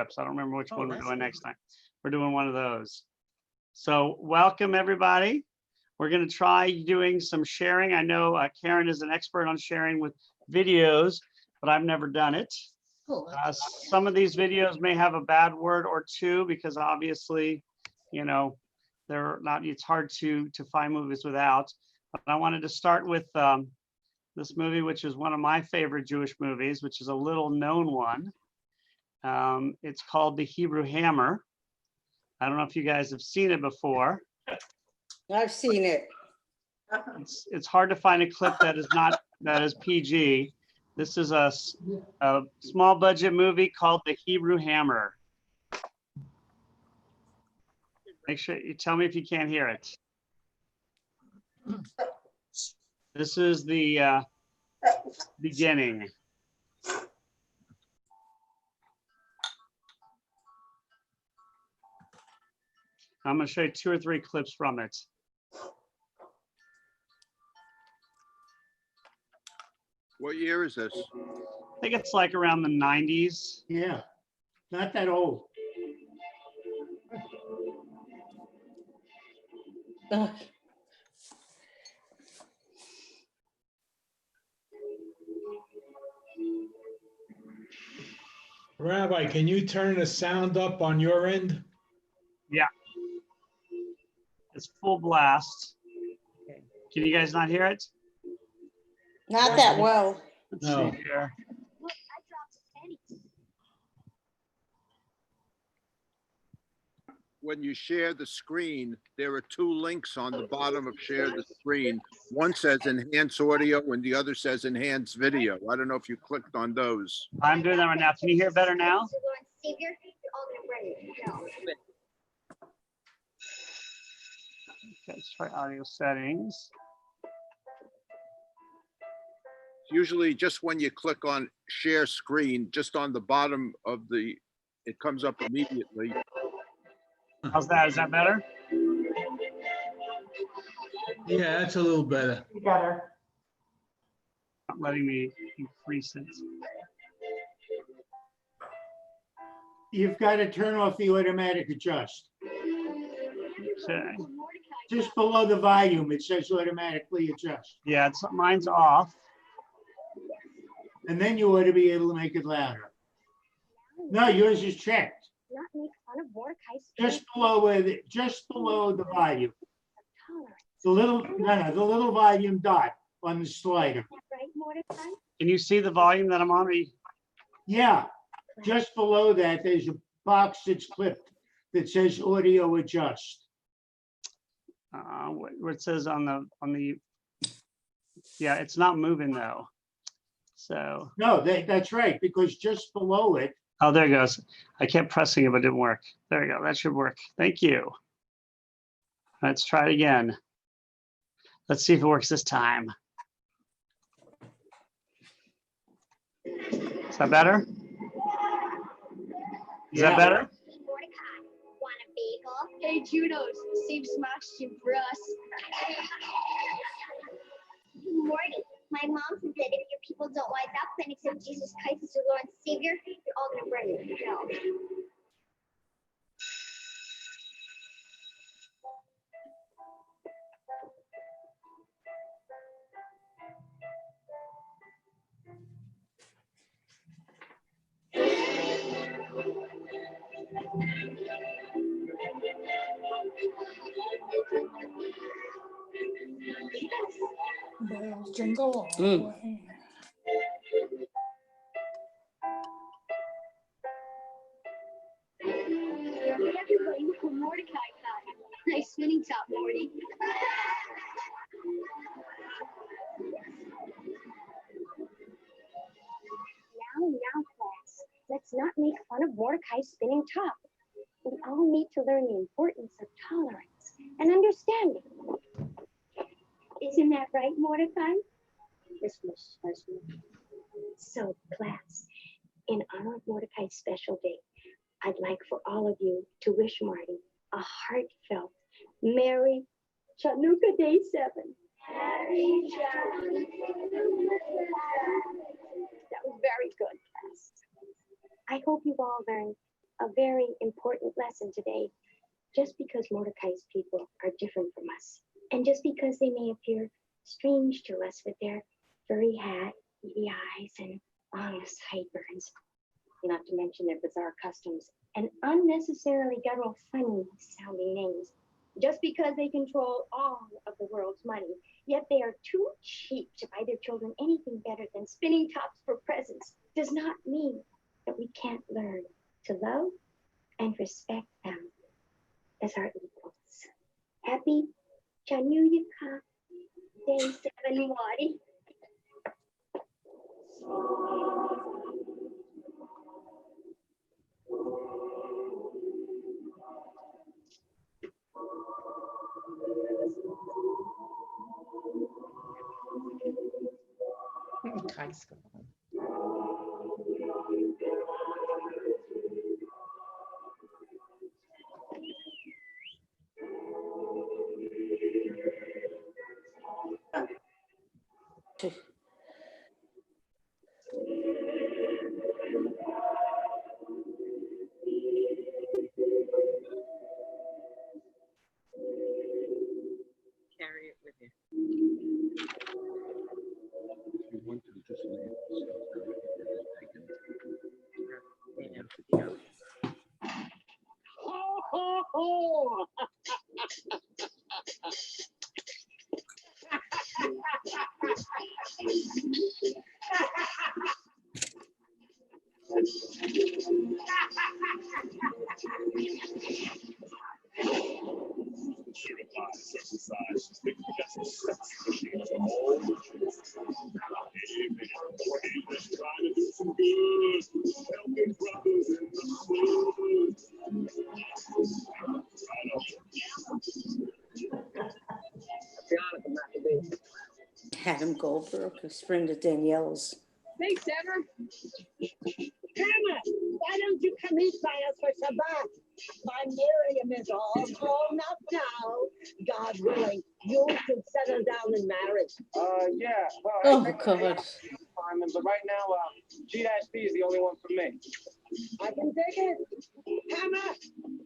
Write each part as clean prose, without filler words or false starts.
I don't remember which one we're doing next time. We're doing one of those. So welcome, everybody. We're going to try doing some sharing. I know Karen is an expert on sharing with videos, but I've never done it. Some of these videos may have a bad word or two because obviously, you know, they're not, it's hard to find movies without. But I wanted to start with this movie, which is one of my favorite Jewish movies, which is a little known one. It's called The Hebrew Hammer. I don't know if you guys have seen it before. I've seen it. It's hard to find a clip that is PG. This is a small budget movie called The Hebrew Hammer. Make sure you tell me if you can't hear it. This is the beginning. I'm going to show you 2 or 3 clips from it. What year is this? I think it's like around the 90s. Yeah, not that old. Rabbi, can you turn the sound up on your end? Yeah. It's full blast. Can you guys not hear it? Not that well. Let's No. see here. When you share the screen, there are 2 links on the bottom of share the screen. One says enhance audio and the other says enhance video. I don't know if you clicked on those. I'm doing that right now. Can you hear better now? Okay, let's try audio settings. Usually just when you click on share screen, just on the bottom of it comes up immediately. How's that? Is that better? Yeah, that's a little better. Better. Not letting me increase it. You've got to turn off the automatic adjust. Okay. Just below the volume, it says automatically adjust. Yeah, mine's off. And then you ought to be able to make it louder. No, yours is checked. Just below the volume. The little volume dot on the slider. Can you see the volume that I'm on? Yeah, just below that, there's a box that's clipped that says audio adjust. Where it says on the, yeah, it's not moving though. So. No, that's right, because just below it. Oh, there it goes. I kept pressing it, but it didn't work. There we go. That should work. Thank you. Let's try it again. Let's see if it works this time. Is that better? Is that better? Want a bagel? Hey, Junos, save smash you for us. Morty, my mom said that if your people don't wise up and accept Jesus Christ as your Lord and Savior, you're all gonna burn in hell. Bells jingle all the way. Everybody look what Mordecai got. Nice spinning top, Morty. Now, class, let's not make fun of Mordecai's spinning top. We all need to learn the importance of tolerance and understanding. Isn't that right, Mordecai? Yes, Miss Husband. So, class, in honor of Mordecai's special day, I'd like for all of you to wish Marty a heartfelt Merry Chanukah Day 7. Merry Chanukah Day 7. That was very good, class. I hope you've all learned a very important lesson today. Just because Mordecai's people are different from us, and just because they may appear strange to us with their furry hat, beady eyes, and ominous sideburns, not to mention their bizarre customs and unnecessarily guttural, funny sounding names, just because they control all of the world's money, yet they are too cheap to buy their children anything better than spinning tops for presents, does not mean that we can't learn to love and respect them as our equals. Happy Chanukah Day 7, Waddy. Carry it with you. Ho, ho, ho. Adam Goldberg, who's friend of Danielle's. Thanks, Ever. Hannah, why don't you come eat by us for Shabbat? My Miriam is all grown up now. God willing, you should settle down in marriage. Yeah. Well, Oh, I God. Simon, but right now, G-P is the only one for me. I can take it. Hannah,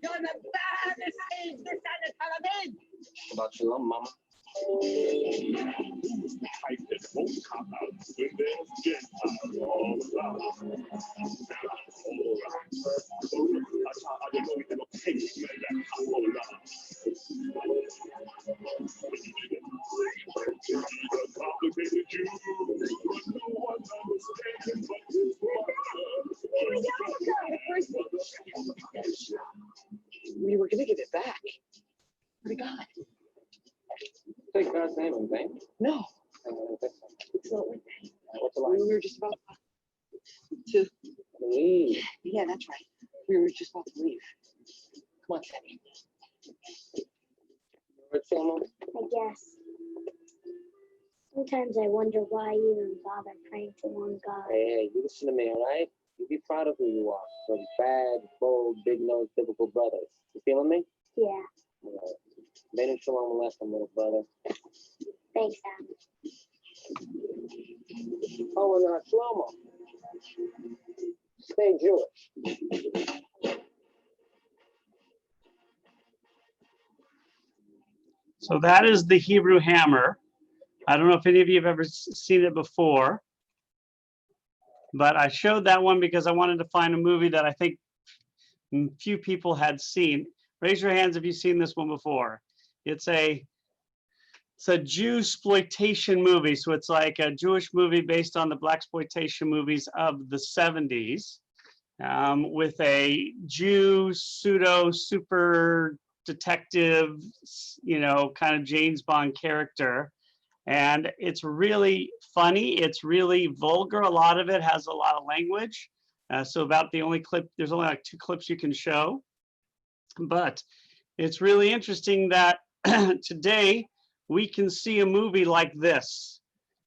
you're the baddest age this side of television. About Shalom, Mama. We were gonna give it back. What God? Take God's name in vain. No, it's not like that. What's the line? We were just about to. Leave. Yeah, that's right. We were just about to leave. Come on, Teddy. What's the line? I guess. Sometimes I wonder why I even bother praying to one God. Hey, you listen to me, all right? You be proud of who you are. From bad, bold, big-nosed, biblical brothers. You feeling me? Yeah, All right. Made in Shalom molestum, little brother. thanks, Adam. Oh, and Shlomo. Stay Jewish. So that is the Hebrew hammer. I don't know if any of you have ever seen it before, but I showed that one because I wanted to find a movie that I think few people had seen. Raise your hands if you've seen this one before. It's a Jew-sploitation movie. So it's like a Jewish movie based on the blaxploitation movies of the 70s, with a Jew pseudo super detective, kind of James Bond character. And it's really funny. It's really vulgar. A lot of it has a lot of language. So about the only clip, there's only like 2 clips you can show. But it's really interesting that today we can see a movie like this,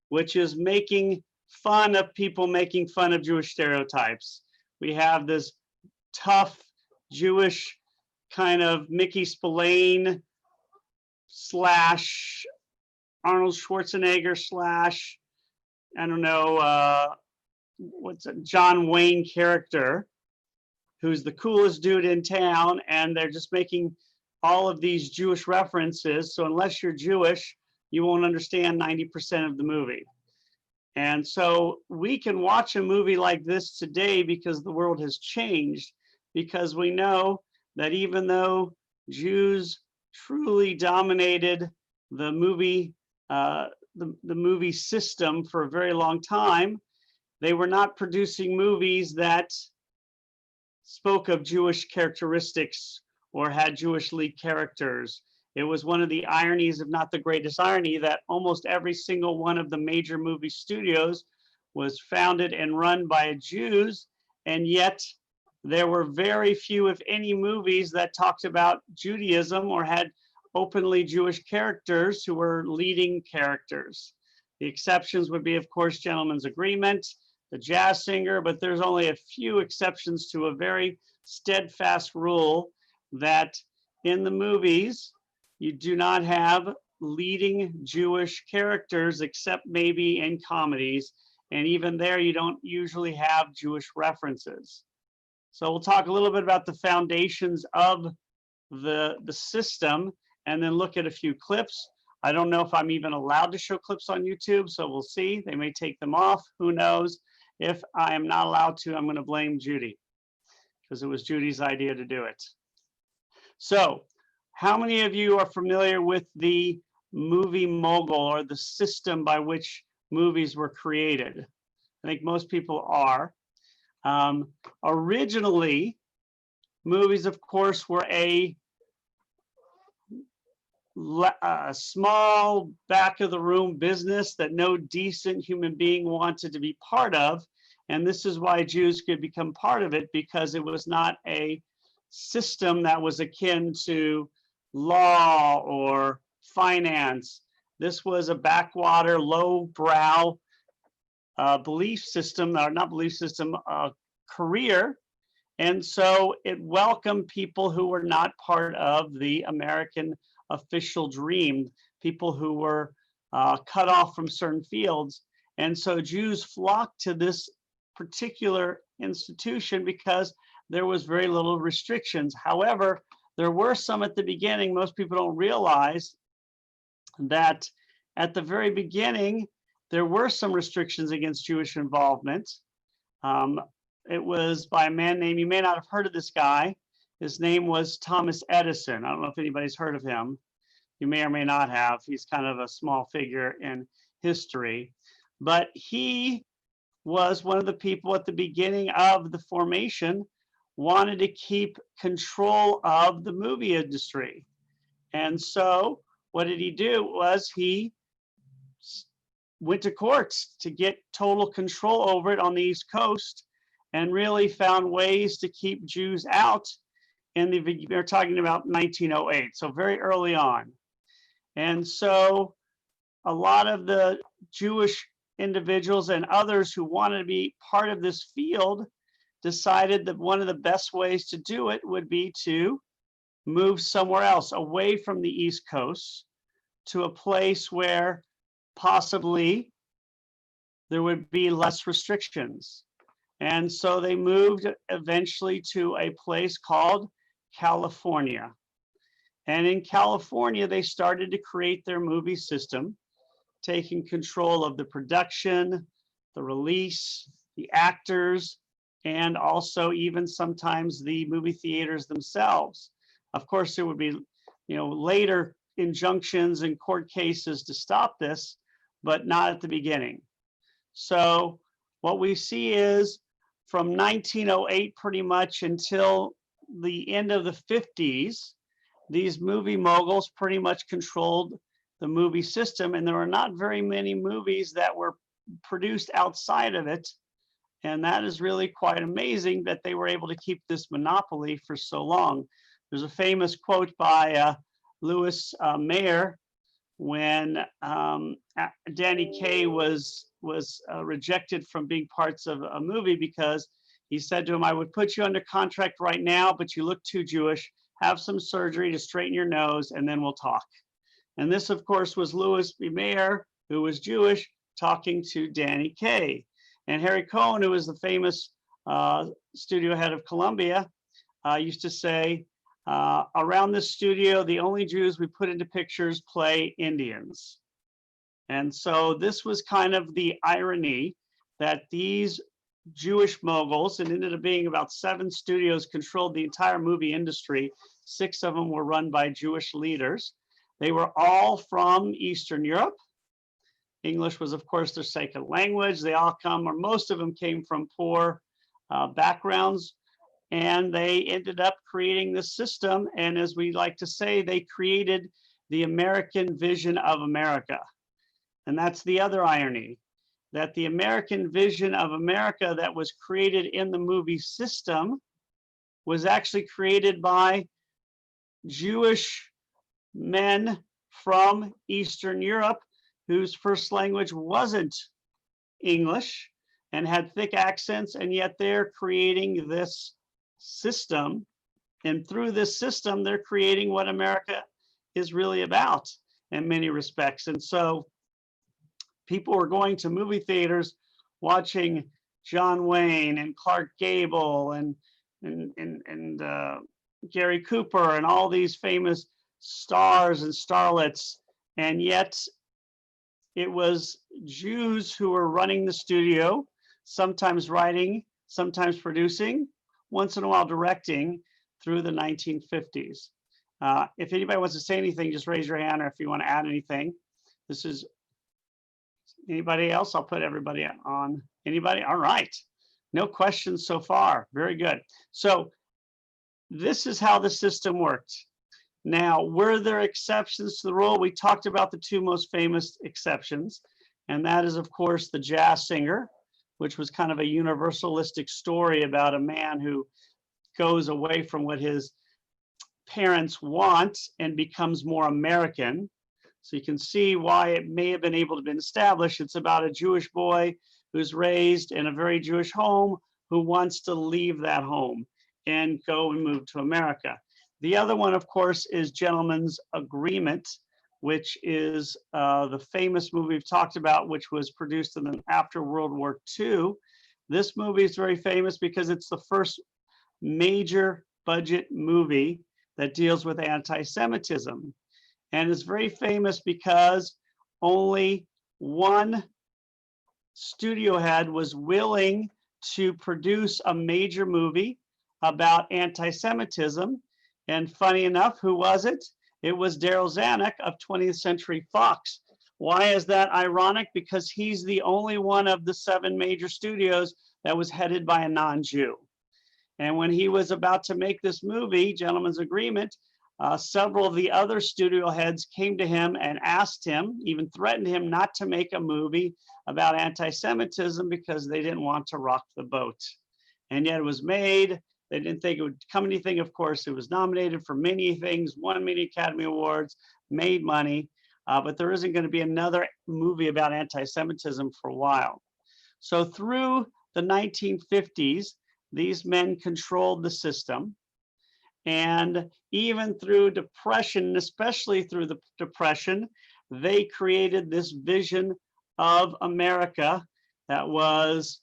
which is making fun of people making fun of Jewish stereotypes. We have this tough Jewish kind of Mickey Spillane slash Arnold Schwarzenegger slash, I don't know, what's it, John Wayne character. who's the coolest dude in town, and they're just making all of these Jewish references. So unless you're Jewish, you won't understand 90% of the movie. And so we can watch a movie like this today because the world has changed, because we know that even though Jews truly dominated the movie, the movie system for a very long time, they were not producing movies that spoke of Jewish characteristics or had Jewish lead characters. It was one of the ironies, if not the greatest irony, that almost every single one of the major movie studios was founded and run by Jews, and yet there were very few, if any, movies that talked about Judaism or had openly Jewish characters who were leading characters. The exceptions would be, of course, Gentleman's Agreement, The Jazz Singer, but there's only a few exceptions to a very steadfast rule that in the movies, you do not have leading Jewish characters except maybe in comedies. And even there, you don't usually have Jewish references. So we'll talk a little bit about the foundations of the system and then look at a few clips. I don't know if I'm even allowed to show clips on YouTube, so we'll see. They may take them off, who knows? If I am not allowed to, I'm going to blame Judy because it was Judy's idea to do it. So how many of you are familiar with the movie mogul or the system by which movies were created? I think most people are. Originally, movies, of course, were a small back of the room business that no decent human being wanted to be part of. And this is why Jews could become part of it, because it was not a system that was akin to law or finance. This was a backwater, low-brow belief system, or not belief system, career. And so it welcomed people who were not part of the American official dream, people who were cut off from certain fields. And so Jews flocked to this particular institution because there was very little restrictions. However, there were some at the beginning. Most people don't realize that at the very beginning, there were some restrictions against Jewish involvement. It was by a man named, you may not have heard of this guy. His name was Thomas Edison. I don't know if anybody's heard of him. You may or may not have. He's kind of a small figure in history. But he was one of the people at the beginning of the formation wanted to keep control of the movie industry. And so what did he do was he went to courts to get total control over it on the East Coast and really found ways to keep Jews out. They're talking about 1908, so very early on. And so a lot of the Jewish individuals and others who wanted to be part of this field decided that one of the best ways to do it would be to move somewhere else, away from the East Coast, to a place where possibly there would be less restrictions. And so they moved eventually to a place called California. And in California, they started to create their movie system, taking control of the production, the release, the actors, and also even sometimes the movie theaters themselves. Of course, there would be, later injunctions and court cases to stop this, but not at the beginning. So what we see is from 1908 pretty much until the end of the 50s, these movie moguls pretty much controlled the movie system, and there were not very many movies that were produced outside of it. And that is really quite amazing that they were able to keep this monopoly for so long. There's a famous quote by Louis Mayer when Danny Kaye was rejected from being parts of a movie because he said to him, "I would put you under contract right now, but you look too Jewish. Have some surgery to straighten your nose, and then we'll talk." And this, of course, was Louis B. Mayer, who was Jewish, talking to Danny Kaye. And Harry Cohn, who was the famous studio head of Columbia, used to say, around this studio, the only Jews we put into pictures play Indians. And so this was kind of the irony that these Jewish moguls, and ended up being about 7 studios, controlled the entire movie industry. 6 of them were run by Jewish leaders. They were all from Eastern Europe. English was, of course, their second language. They all come, or most of them came from poor backgrounds, and they ended up creating this system. And as we like to say, they created the American vision of America. And that's the other irony, that the American vision of America that was created in the movie system was actually created by Jewish men from Eastern Europe whose first language wasn't English and had thick accents, and yet they're creating this system. And through this system, they're creating what America is really about in many respects. And so people were going to movie theaters watching John Wayne and Clark Gable and Gary Cooper and all these famous stars and starlets, and yet it was Jews who were running the studio, sometimes writing, sometimes producing, once in a while directing through the 1950s. If anybody wants to say anything, just raise your hand, or if you want to add anything. This is anybody else? I'll put everybody on. Anybody? All right. No questions so far. Very good. So this is how the system worked. Now, were there exceptions to the rule? We talked about the 2 most famous exceptions, and that is, of course, the Jazz Singer, which was kind of a universalistic story about a man who goes away from what his parents want and becomes more American. So you can see why it may have been able to be established. It's about a Jewish boy who's raised in a very Jewish home who wants to leave that home and go and move to America. The other one, of course, is Gentleman's Agreement, which is the famous movie we've talked about, which was produced after World War II. This movie is very famous because it's the first major budget movie that deals with anti-Semitism. And it's very famous because only one studio head was willing to produce a major movie about anti-Semitism. And funny enough, who was it? It was Daryl Zanuck of 20th Century Fox. Why is that ironic? Because he's the only one of the 7 major studios that was headed by a non-Jew. And when he was about to make this movie, Gentleman's Agreement, several of the other studio heads came to him and asked him, even threatened him, not to make a movie about anti-Semitism because they didn't want to rock the boat. And yet it was made. They didn't think it would come anything. Of course, it was nominated for many things, won many Academy Awards, made money, but there isn't going to be another movie about anti-Semitism for a while. So through the 1950s, these men controlled the system. And even through Depression, especially through the Depression, they created this vision of America that was,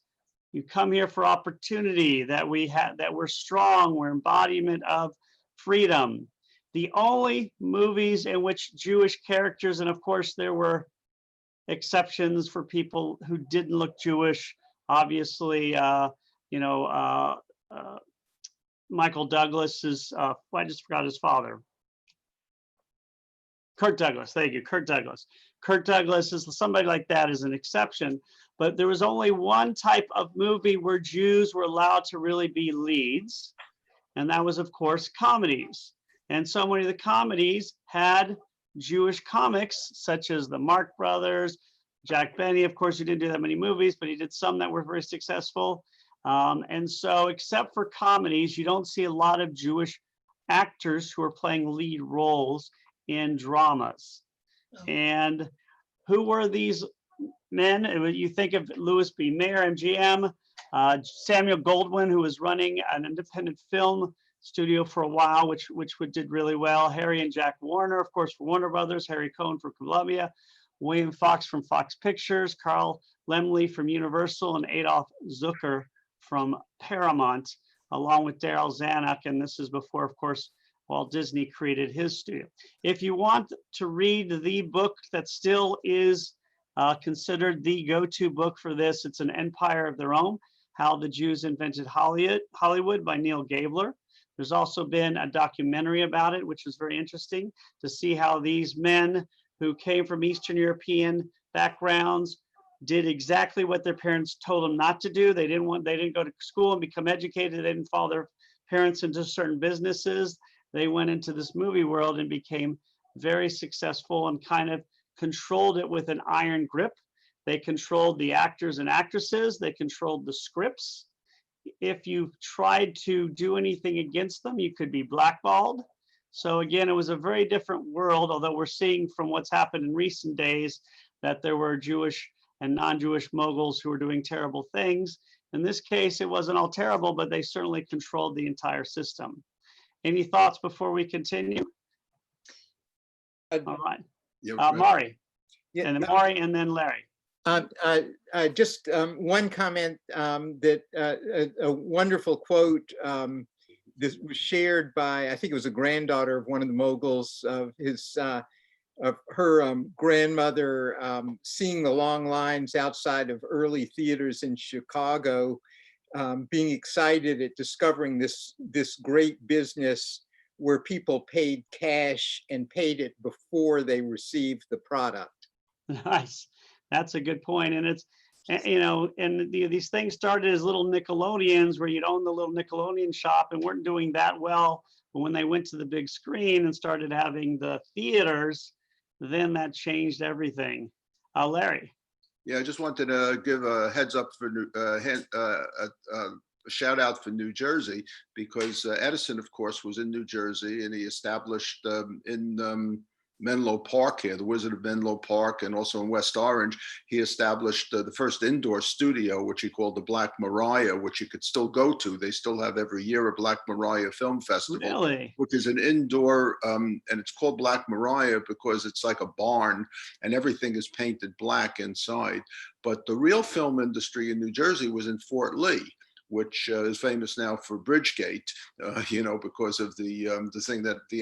you come here for opportunity, that we're strong, we're embodiment of freedom. The only movies in which Jewish characters, and of course there were exceptions for people who didn't look Jewish, obviously, Michael Douglas is, I just forgot his father. Kirk Douglas, thank you, Kirk Douglas. Kirk Douglas is somebody like that is an exception, but there was only one type of movie where Jews were allowed to really be leads, and that was, of course, comedies. And so many of the comedies had Jewish comics, such as the Marx Brothers, Jack Benny, of course, he didn't do that many movies, but he did some that were very successful. And so except for comedies, you don't see a lot of Jewish actors who are playing lead roles in dramas. And who were these men? You think of Louis B. Mayer, MGM, Samuel Goldwyn, who was running an independent film studio for a while, which did really well. Harry and Jack Warner, of course, for Warner Brothers, Harry Cohn for Columbia, William Fox from Fox Pictures, Carl Laemmle from Universal, and Adolf Zucker from Paramount, along with Daryl Zanuck. And this is before, of course, Walt Disney created his studio. If you want to read the book that still is considered the go-to book for this, it's An Empire of Their Own, How the Jews Invented Hollywood by Neil Gabler. There's also been a documentary about it, which was very interesting to see how these men who came from Eastern European backgrounds did exactly what their parents told them not to do. They didn't go to school and become educated. They didn't follow their parents into certain businesses. They went into this movie world and became very successful and kind of controlled it with an iron grip. They controlled the actors and actresses. They controlled the scripts. If you tried to do anything against them, you could be blackballed. So again, it was a very different world, although we're seeing from what's happened in recent days that there were Jewish and non-Jewish moguls who were doing terrible things. In this case, it wasn't all terrible, but they certainly controlled the entire system. Any thoughts before we continue? All right. Mari. Yeah, And then Mari and then Larry. just one comment that a wonderful quote this was shared by, I think it was a granddaughter of one of the moguls, of her grandmother seeing the long lines outside of early theaters in Chicago, being excited at discovering this great business where people paid cash and paid it before they received the product. Nice. That's a good point. And it's, you know, and these things started as little Nickelodeons where you'd own the little Nickelodeon shop and weren't doing that well. But when they went to the big screen and started having the theaters, then that changed everything. Larry. Yeah, I just wanted to give a heads up for a shout out for New Jersey, because Edison, of course, was in New Jersey, and he established in Menlo Park here, the Wizard of Menlo Park, and also in West Orange, he established the first indoor studio, which he called the Black Maria, which you could still go to. They still have every year a Black Maria Film Festival, really? Which is an indoor, and it's called Black Maria because it's like a barn and everything is painted black inside. But the real film industry in New Jersey was in Fort Lee, which is famous now for Bridgegate, you know, because of the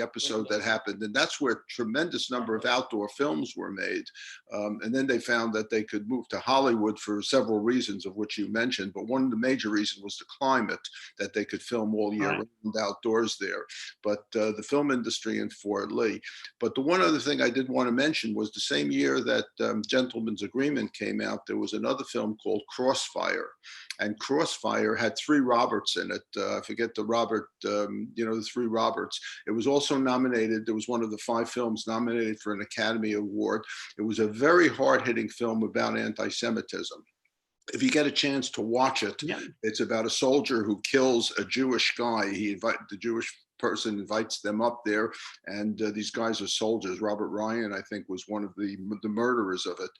episode that happened. And that's where a tremendous number of outdoor films were made. And then they found that they could move to Hollywood for several reasons, of which you mentioned. But one of the major reasons was the climate, that they could film all year round outdoors there. But the film industry in Fort Lee. But the one other thing I did want to mention was the same year that Gentleman's Agreement came out, there was another film called Crossfire. And Crossfire had 3 Roberts in it. I forget the Robert, you know, the 3 Roberts. It was also nominated. It was one of the 5 films nominated for an Academy Award. It was a very hard-hitting film about anti-Semitism. If you get a chance to watch it, it's about a soldier who kills a Jewish guy. The Jewish person invites them up there, and these guys are soldiers. Robert Ryan, I think, was one of the murderers of it,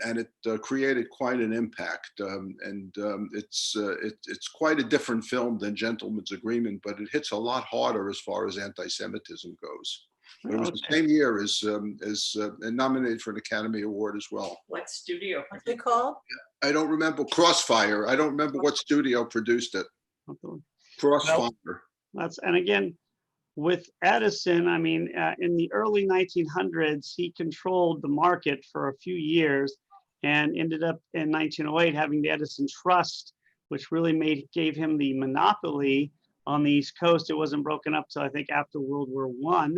and it created quite an impact. It's quite a different film than Gentleman's Agreement, but it hits a lot harder as far as anti-Semitism goes. But it was the same year as nominated for an Academy Award as well. What studio? What's it called? I don't remember. Crossfire. I don't remember what studio produced it. Crossfire. Well, and again, with Edison, I mean, in the early 1900s, he controlled the market for a few years and ended up in 1908 having the Edison Trust, which really gave him the monopoly on the East Coast. It wasn't broken up till I think after World War I.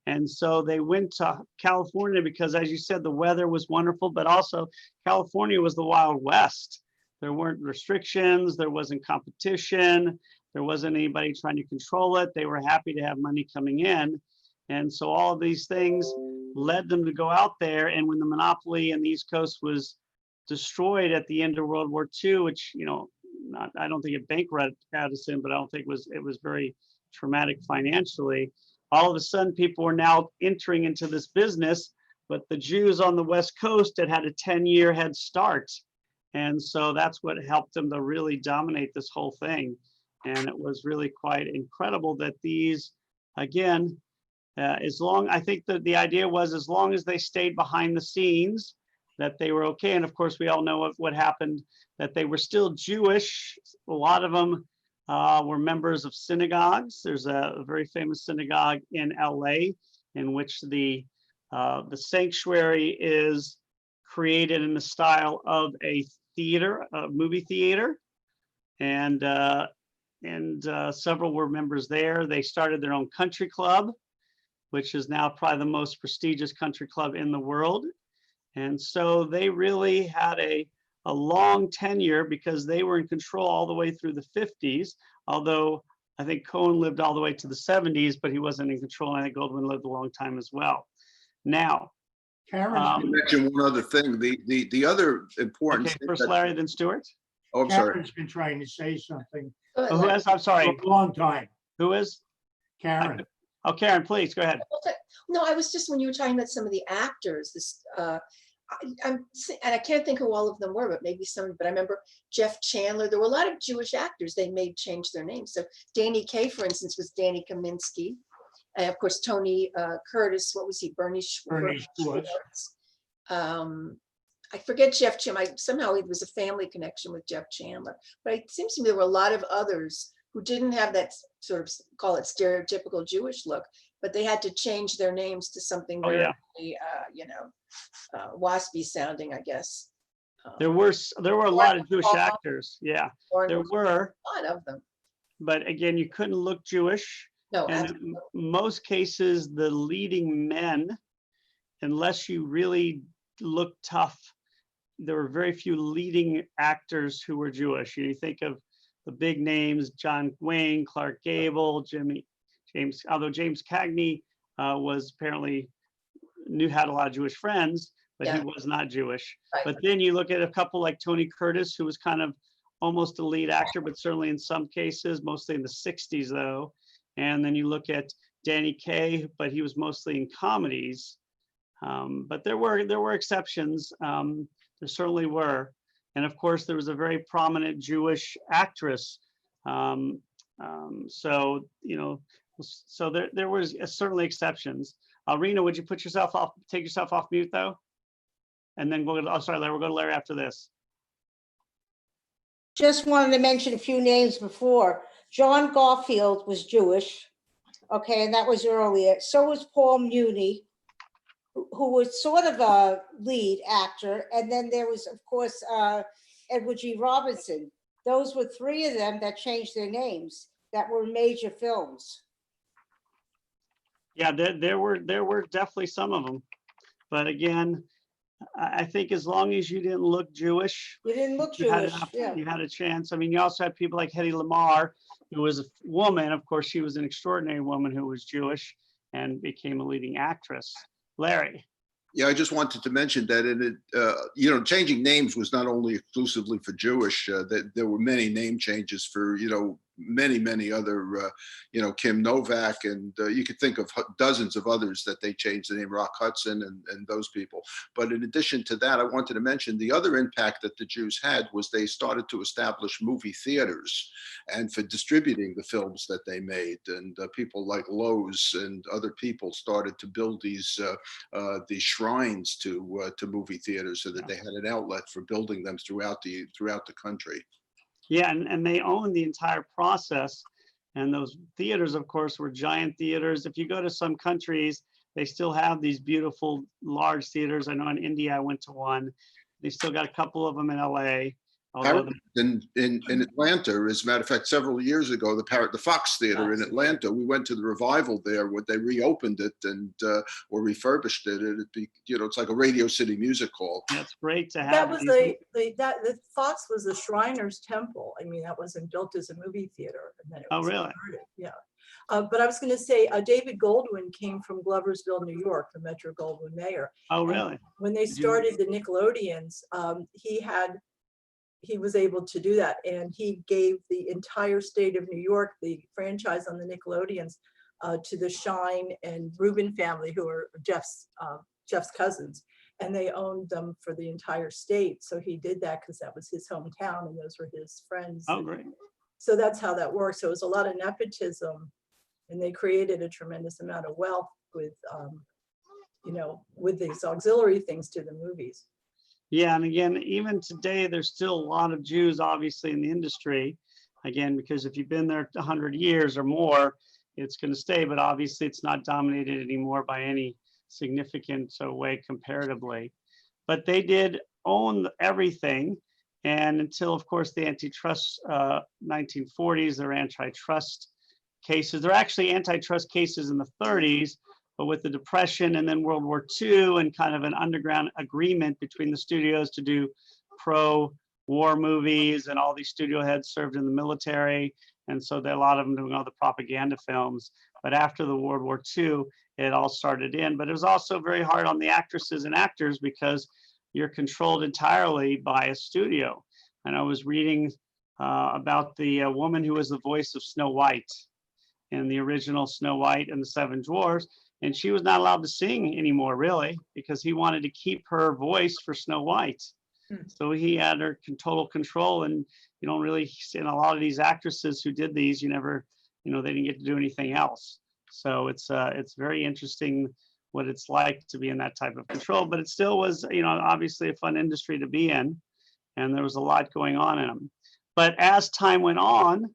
And so they went to California because, as you said, the weather was wonderful, but also California was the Wild West. There weren't restrictions, there wasn't competition, there wasn't anybody trying to control it. They were happy to have money coming in. And so all of these things led them to go out there. And when the monopoly in the East Coast was destroyed at the end of World War II, which, you know, I don't think it bankrupted Edison, but I don't think it was very traumatic financially. All of a sudden, people were now entering into this business, but the Jews on the West Coast had a 10-year head start. And so that's what helped them to really dominate this whole thing. And it was really quite incredible that these, again, I think that the idea was as long as they stayed behind the scenes that they were okay. And of course, we all know what happened, that they were still Jewish. A lot of them were members of synagogues. There's a very famous synagogue in LA in which the sanctuary is created in the style of a theater, a movie theater. And several were members there. They started their own country club, which is now probably the most prestigious country club in the world. And so they really had a long tenure because they were in control all the way through the 50s, although I think Cohen lived all the way to the 70s, but he wasn't in control. And I think Goldwyn lived a long time as well. Now, Karen's To mention one other thing, the other important okay, thing first that- Larry, then Stuart. Oh, I'm sorry. Karen's been trying to say something Oh, who has, I'm for sorry, a long time. who is? Karen. Oh, Karen, please, go ahead. No, I was just, when you were talking about some of the actors, and I can't think who all of them were, but maybe some, but I remember Jeff Chandler. There were a lot of Jewish actors they made change their names. So Danny Kaye, for instance, was Danny Kaminsky. And of course, Tony Curtis, what was he? Bernie Bernie Schwartz. I forget Jeff Chandler. Somehow it was a family connection with Jeff Chandler. But it seems to me there were a lot of others who didn't have that sort of, call it stereotypical Jewish look, but they had to change their names to something Oh, very, yeah. waspy sounding, I guess. There were a lot of Jewish actors. Yeah, there were. A lot of them. But again, you couldn't look Jewish. No, And in most cases, the leading men, unless you really looked tough, there were very few leading actors who were Jewish. You think of the big names, John Wayne, Clark Gable, although James Cagney was apparently had a lot of Jewish friends, but he was not Jewish. Right. But then you look at a couple like Tony Curtis, who was kind of almost a lead actor, but certainly in some cases, mostly in the 60s though. And then you look at Danny Kaye, but he was mostly in comedies. But there were exceptions. There certainly were. And of course, there was a very prominent Jewish actress. So there was certainly exceptions. Rena, would you take yourself off mute though? And then we'll go, oh, sorry, Larry, we'll go to Larry after this. Just wanted to mention a few names before. John Garfield was Jewish, okay, and that was earlier. So was Paul Muni, who was sort of a lead actor. And then there was, of course, Edward G. Robinson. Those were three of them that changed their names that were major films. Yeah, there were definitely some of them. But again, I think as long as you didn't look Jewish, You didn't look you had Jewish, yeah. you had a chance. I mean, you also had people like Hedy Lamarr, who was a woman. Of course, she was an extraordinary woman who was Jewish and became a leading actress. Larry. Yeah, I just wanted to mention that changing names was not only exclusively for Jewish, that there were many name changes for, many other, Kim Novak, and you could think of dozens of others that they changed the name, Rock Hudson and those people. But in addition to that, I wanted to mention the other impact that the Jews had was they started to establish movie theaters and for distributing the films that they made. And people like Lowe's and other people started to build these shrines to movie theaters so that they had an outlet for building them throughout the country. Yeah, and they owned the entire process. And those theaters, of course, were giant theaters. If you go to some countries, they still have these beautiful large theaters. I know in India, I went to one. They still got a couple of them in LA. In Atlanta, as a matter of fact, several years ago, the Fox Theater in Atlanta, we went to the revival there where they reopened it and or refurbished it. It's like a Radio City Music Hall. That's great to have. That was the Fox was the Shriners Temple. I mean, that wasn't built as a movie theater. And then it was really? converted. Yeah. But I was going to say, David Goldwyn came from Gloversville, New York, the Metro Goldwyn mayor. Oh, really? And when they started the Nickelodeons, he was able to do that, and he gave the entire state of New York the franchise on the Nickelodeons to the Shine and Rubin family, who are Jeff's cousins, and they owned them for the entire state. So he did that because that was his hometown and those were his friends. Oh, great. So that's how that works. So it was a lot of nepotism, and they created a tremendous amount of wealth with, with these auxiliary things to the movies. Yeah, and again, even today, there's still a lot of Jews, obviously, in the industry. Again, because if you've been there 100 years or more, it's going to stay, but obviously it's not dominated anymore by any significant way comparatively. But they did own everything. And until, of course, the antitrust 1940s, there were antitrust cases. There are actually antitrust cases in the 30s, but with the Depression and then World War II and kind of an underground agreement between the studios to do pro-war movies, and all these studio heads served in the military. And so there are a lot of them doing all the propaganda films. But after the World War II, it all started in. But it was also very hard on the actresses and actors because you're controlled entirely by a studio. And I was reading about the woman who was the voice of Snow White in the original Snow White and the Seven Dwarfs. And she was not allowed to sing anymore, really, because he wanted to keep her voice for Snow White. So he had her total control, and you don't really see in a lot of these actresses who did these, you never, they didn't get to do anything else. So it's very interesting what it's like to be in that type of control, but it still was, obviously a fun industry to be in, and there was a lot going on in them. But as time went on,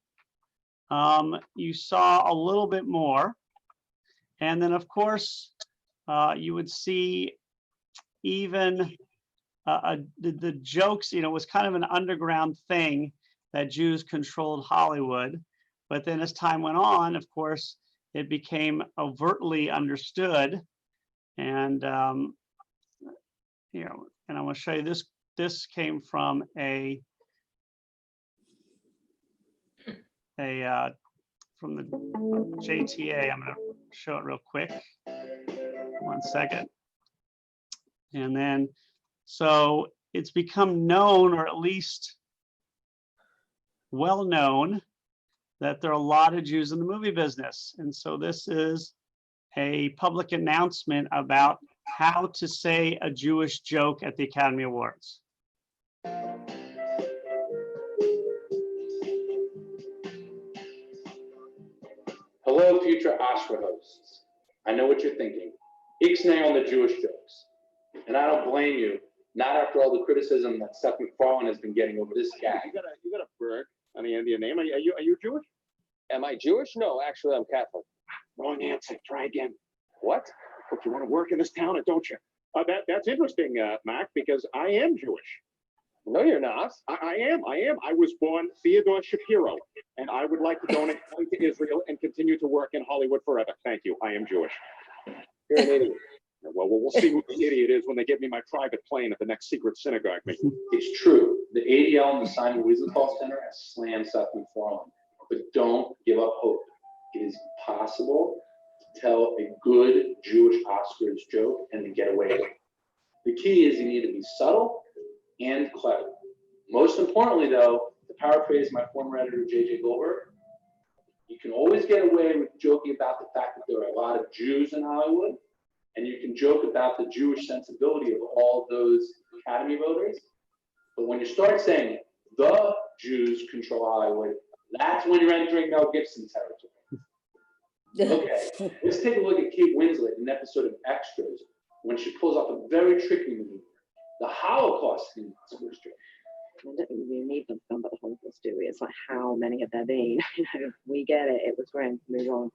you saw a little bit more. And then, of course, you would see even the jokes, was kind of an underground thing that Jews controlled Hollywood. But then as time went on, of course, it became overtly understood. And, and I want to show you this. This came from from the JTA. I'm going to show it real quick. 1 second. And then, so it's become known, or at least well known, that there are a lot of Jews in the movie business. And so this is a public announcement about how to say a Jewish joke at the Academy Awards. Hello, future Oscar hosts. I know what you're thinking. Ixnay on the Jewish jokes. And I don't blame you, not after all the criticism that Seth MacFarlane has been getting over this gag. You got a bird on the end of your name. Are you Jewish? Am I Jewish? No, actually, I'm Catholic. Wrong answer. Try again. What? But you want to work in this town, or don't you? That's interesting, Mac, because I am Jewish. No, you're not. I am. I was born Theodore Shapiro, and I would like to donate money to Israel and continue to work in Hollywood forever. Thank you. I am Jewish. You're an idiot. Well, we'll see who the idiot is when they give me my private plane at the next secret synagogue meeting. It's true. The ADL and the Simon Wiesenthal Center has slammed Seth MacFarlane, but don't give up hope. It is possible to tell a good Jewish Oscars joke and to get away with it. The key is you need to be subtle and clever. Most importantly, though, to paraphrase my former editor, J.J. Goldberg, you can always get away with joking about the fact that there are a lot of Jews in Hollywood, and you can joke about the Jewish sensibility of all those Academy voters. But when you start saying the Jews control Hollywood, that's when you're entering Mel Gibson territory. Okay, let's take a look at Kate Winslet in an episode of Extras when she pulls off a very tricky maneuver, the Holocaust theme. I don't think we need them film about the Holocaust, do we? It's like, how many have there been? We get it. It was grand. Move on.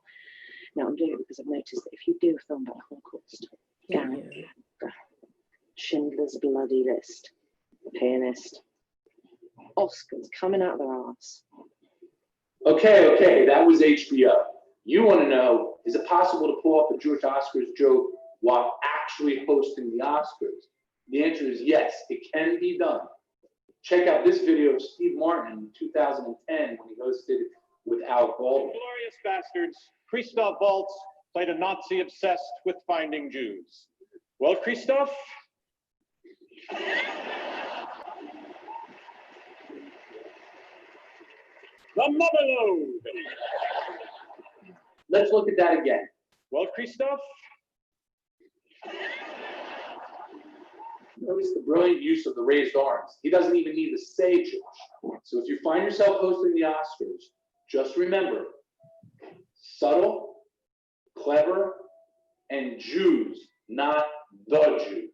Now I'm doing it because I've noticed that if you do a film about the Holocaust, Schindler's Bloody List, The Pianist, Oscars coming out of their arse. Okay, that was HBO. You want to know, is it possible to pull off a Jewish Oscars joke while actually hosting the Oscars? The answer is yes, it can be done. Check out this video of Steve Martin in 2010 when he hosted with Al Baldwin. Glorious bastards. Christoph Waltz played a Nazi obsessed with finding Jews. Well, Christoph? The motherlode. Let's look at that again. Well, Christoph? Notice the brilliant use of the raised arms. He doesn't even need to say Jewish. So if you find yourself hosting the Oscars, just remember, subtle, clever, and Jews, not the Jews.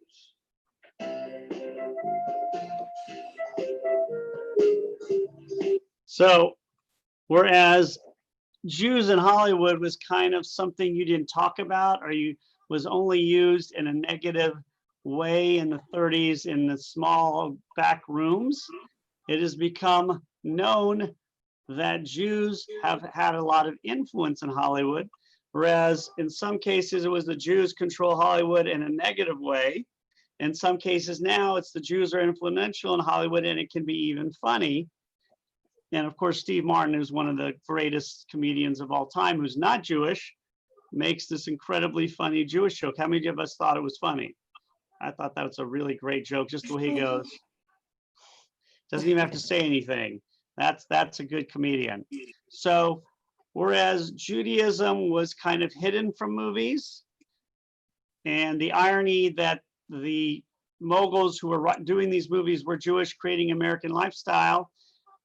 So whereas Jews in Hollywood was kind of something you didn't talk about, or you was only used in a negative way in the 30s in the small back rooms, it has become known that Jews have had a lot of influence in Hollywood, whereas in some cases it was the Jews control Hollywood in a negative way. In some cases now it's the Jews are influential in Hollywood and it can be even funny. And of course, Steve Martin, who's one of the greatest comedians of all time, who's not Jewish, makes this incredibly funny Jewish joke. How many of us thought it was funny? I thought that was a really great joke, just the way he goes. Doesn't even have to say anything. That's a good comedian. So whereas Judaism was kind of hidden from movies, and the irony that the moguls who were doing these movies were Jewish, creating American lifestyle,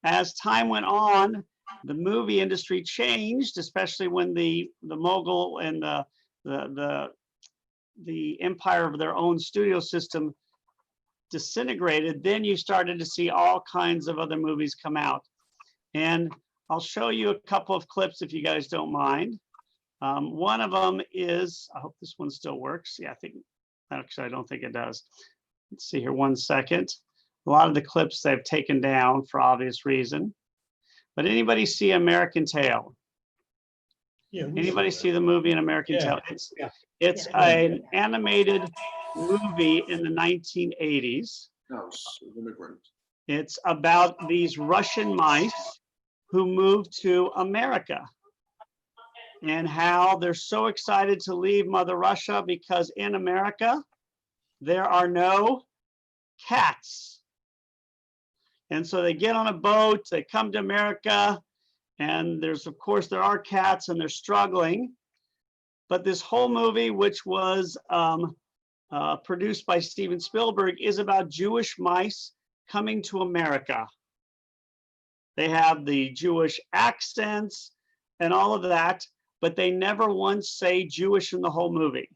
as time went on, the movie industry changed, especially when the mogul and the empire of their own studio system disintegrated. Then you started to see all kinds of other movies come out. And I'll show you a couple of clips if you guys don't mind. One of them is, I hope this one still works. Yeah, I think, actually, I don't think it does. Let's see here, 1 second. A lot of the clips they've taken down for obvious reason. But anybody see American Tail? Yeah. Anybody see the movie in American Tail? It's Yeah. an animated movie in the 1980s. No, immigrant. It's about these Russian mice who moved to America and how they're so excited to leave Mother Russia because in America, there are no cats. And so they get on a boat, they come to America, and of course, there are cats and they're struggling. But this whole movie, which was produced by Steven Spielberg, is about Jewish mice coming to America. They have the Jewish accents and all of that, but they never once say Jewish in the whole movie.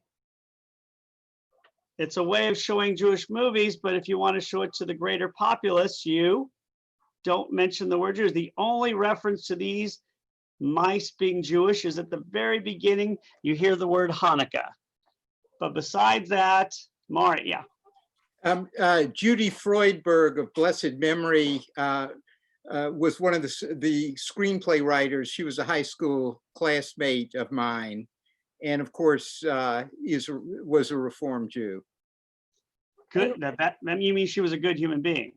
It's a way of showing Jewish movies, but if you want to show it to the greater populace, you don't mention the word Jews. The only reference to these mice being Jewish is at the very beginning, you hear the word Hanukkah. But besides that, Mari, yeah. Judy Freudberg of blessed memory was one of the screenplay writers. She was a high school classmate of mine, and of course was a Reformed Jew. Good. That you mean she was a good human being?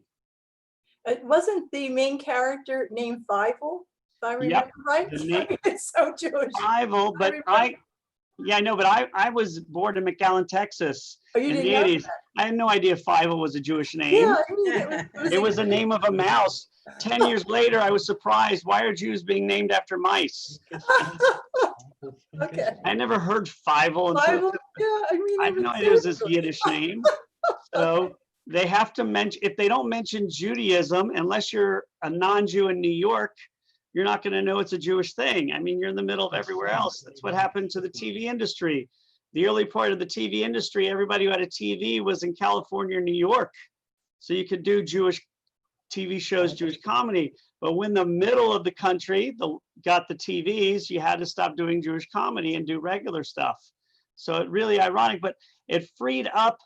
It wasn't the main character named Fievel, if I remember right? It's so Jewish. Fievel, but I know, but I was born in McAllen, Texas in the 80s. I had no idea Fievel was a Jewish name. Yeah, I mean, it was the name of a mouse. 10 years later, I was surprised. Why are Jews being named after mice? Okay. I never heard Fievel. Fievel, yeah, I mean, I have no idea it was his Yiddish name. So they have to mention, if they don't mention Judaism, unless you're a non-Jew in New York, you're not going to know it's a Jewish thing. I mean, you're in the middle of everywhere else. That's what happened to the TV industry. The early part of the TV industry, everybody who had a TV was in California or New York. So you could do Jewish TV shows, Jewish comedy. But when the middle of the country got the TVs, you had to stop doing Jewish comedy and do regular stuff. So it really ironic, but it freed up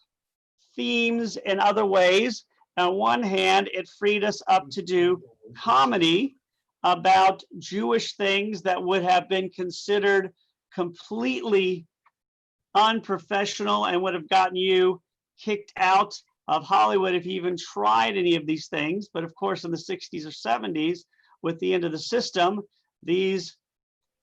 themes in other ways. On one hand, it freed us up to do comedy about Jewish things that would have been considered completely unprofessional and would have gotten you kicked out of Hollywood if you even tried any of these things. But of course, in the 60s or 70s, with the end of the system, these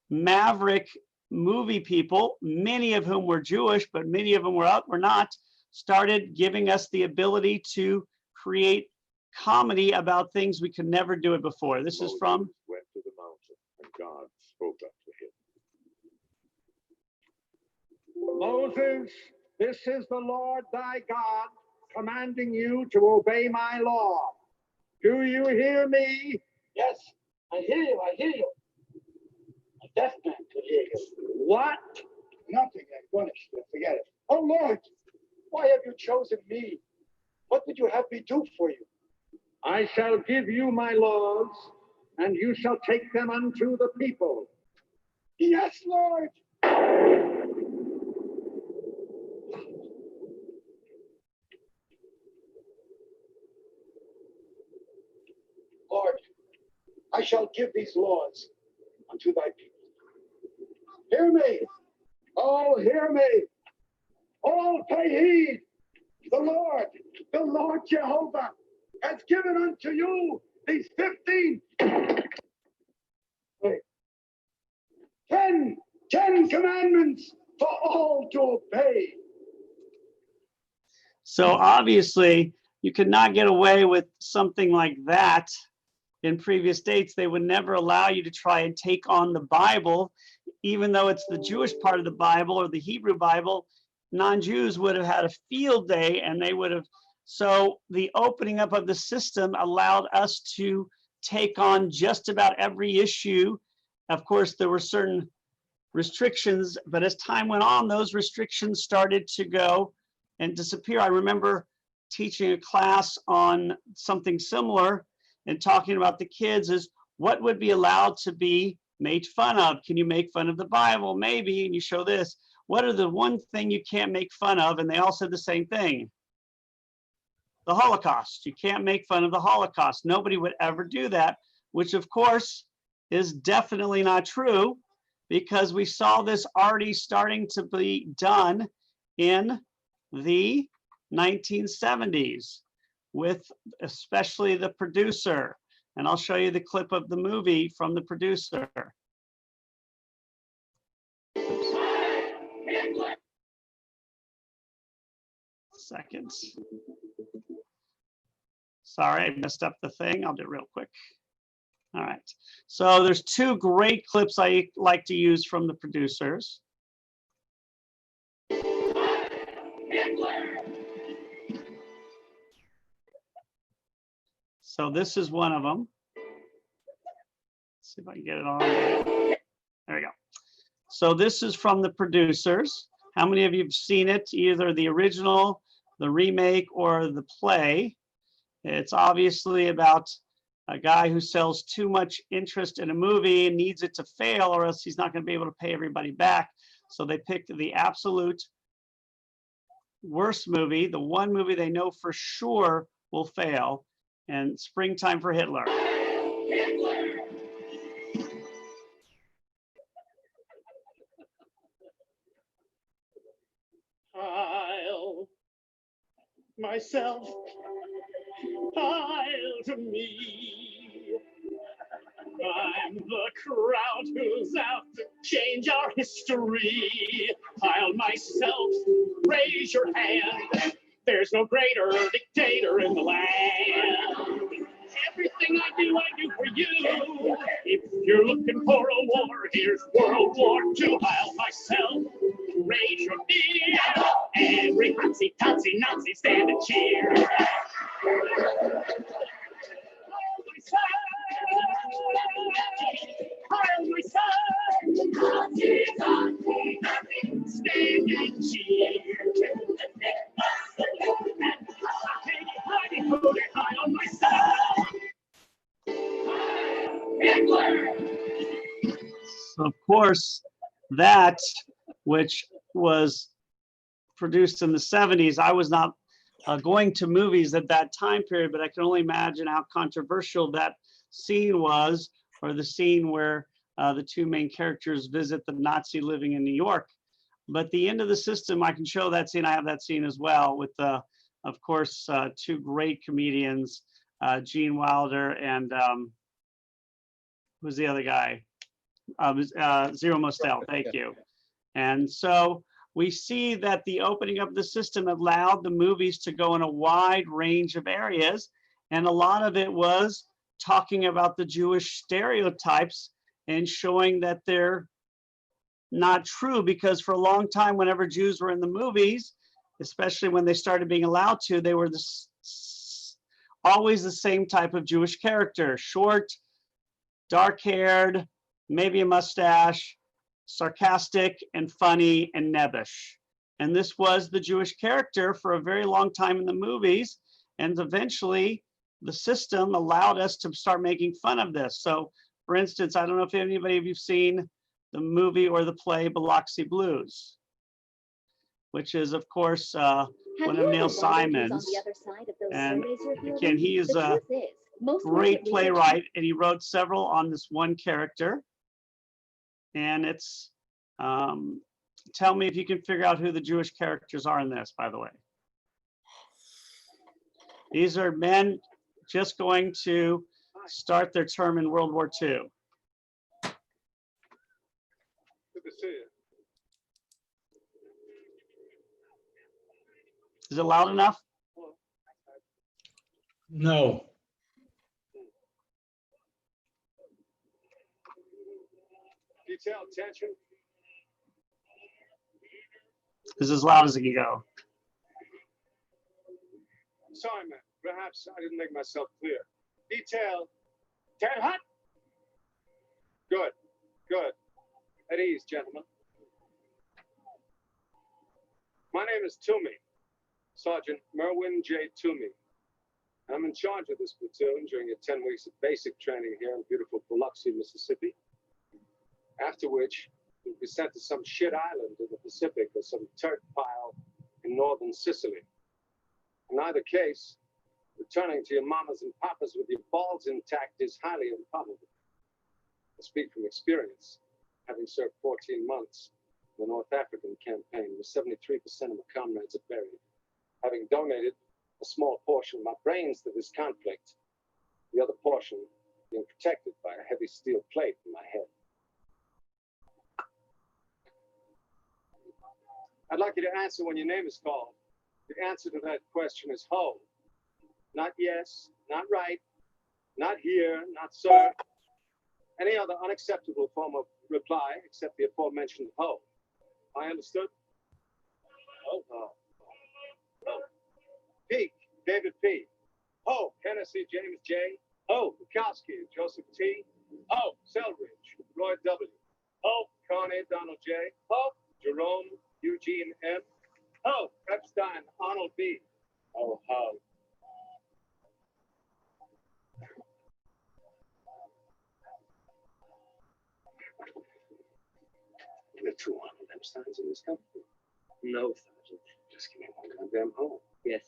Maverick movie people, many of whom were Jewish, but many of them were not, started giving us the ability to create comedy about things we could never do it before. This is from went to the mountain, and God spoke up to him. Moses, this is the Lord thy God commanding you to obey my law. Do you hear me? Yes, I hear you, I hear you. A deaf man could hear you. What? Nothing, I'm finished. Forget it. Oh Lord, why have you chosen me? What would you have me do for you? I shall give you my laws, and you shall take them unto the people. Yes, Lord. Lord, I shall give these laws unto thy people. Hear me. Oh, hear me. All pay heed. The Lord Jehovah has given unto you these 10 commandments for all to obey. So obviously, you could not get away with something like that in previous dates. They would never allow you to try and take on the Bible, even though it's the Jewish part of the Bible or the Hebrew Bible. Non-Jews would have had a field day, and they would have. So the opening up of the system allowed us to take on just about every issue. Of course, there were certain restrictions, but as time went on, those restrictions started to go and disappear. I remember teaching a class on something similar and talking about the kids is what would be allowed to be made fun of. Can you make fun of the Bible? Maybe. And you show this. What are the one thing you can't make fun of? And they all said the same thing. The Holocaust. You can't make fun of the Holocaust. Nobody would ever do that, which of course is definitely not true, because we saw this already starting to be done in the 1970s with especially the producer. And I'll show you the clip of the movie from the producer. Seconds. Sorry, I messed up the thing. I'll do it real quick. All right. So there's two great clips I like to use from the producers. So this is one of them. Let's see if I can get it on. There we go. So this is from the producers. How many of you have seen it, either the original, the remake, or the play? It's obviously about a guy who sells too much interest in a movie and needs it to fail, or else he's not going to be able to pay everybody back. So they picked the absolute worst movie, the one movie they know for sure will fail, and Springtime for Hitler. I'll myself, I'll to me. I'm the crowd who's out to change our history. I'll myself, raise your hand. There's no greater dictator in the land. Everything I do for you. If you're looking for a war, here's World War II. I'll myself raise your beer. Every Nazi, Nazi, stand and cheer. I'll myself, stand and cheer. I'll myself. So of course, that, which was produced in the 70s, I was not going to movies at that time period, but I can only imagine how controversial that scene was, or the scene where the two main characters visit the Nazi living in New York. But the end of the system, I can show that scene. I have that scene as well with, of course, two great comedians, Gene Wilder and who's the other guy? Zero Mostel, thank you. And so we see that the opening up the system allowed the movies to go in a wide range of areas. And a lot of it was talking about the Jewish stereotypes and showing that they're not true, because for a long time, whenever Jews were in the movies, especially when they started being allowed to, they were always the same type of Jewish character: short, dark-haired, maybe a mustache, sarcastic and funny and nebbish. And this was the Jewish character for a very long time in the movies. And eventually the system allowed us to start making fun of this. So for instance, I don't know if anybody of you've seen the movie or the play Biloxi Blues, which is of course one of Neil Simon's. And again, he is a great playwright, and he wrote several on this one character. And it's, tell me if you can figure out who the Jewish characters are in this, by the way. These are men just going to start their term in World War II. Good to see you. Is it loud enough? No. Detail attention. This is as loud as it can go. Sorry, man. Perhaps I didn't make myself clear. Detail. 10 hot. Good. Good. At ease, gentlemen. My name is Toomey, Sergeant Merwin J. Toomey. I'm in charge of this platoon during your 10 weeks of basic training here in beautiful Biloxi, Mississippi. After which, you'll be sent to some shit island in the Pacific or some turd pile in northern Sicily. In either case, returning to your mamas and papas with your balls intact is highly improbable. I speak from experience, having served 14 months in the North African campaign, where 73% of my comrades are buried. Having donated a small portion of my brains to this conflict, the other portion being protected by a heavy steel plate in my head. I'd like you to answer when your name is called. The answer to that question is ho. Not yes, not right, not here, not sir. Any other unacceptable form of reply except the aforementioned ho. I understood? Ho. Ho. Peak, David P. Ho, Hennessy, James J. Ho, Bukowski, Joseph T. Ho, Selridge, Roy W. Ho, Carney, Donald J. Ho, Jerome, Eugene M. Ho, Epstein, Arnold B. Oh, ho. There are 2 Arnold Epsteins in this company. No, Sergeant. Just give me one goddamn ho. Yes.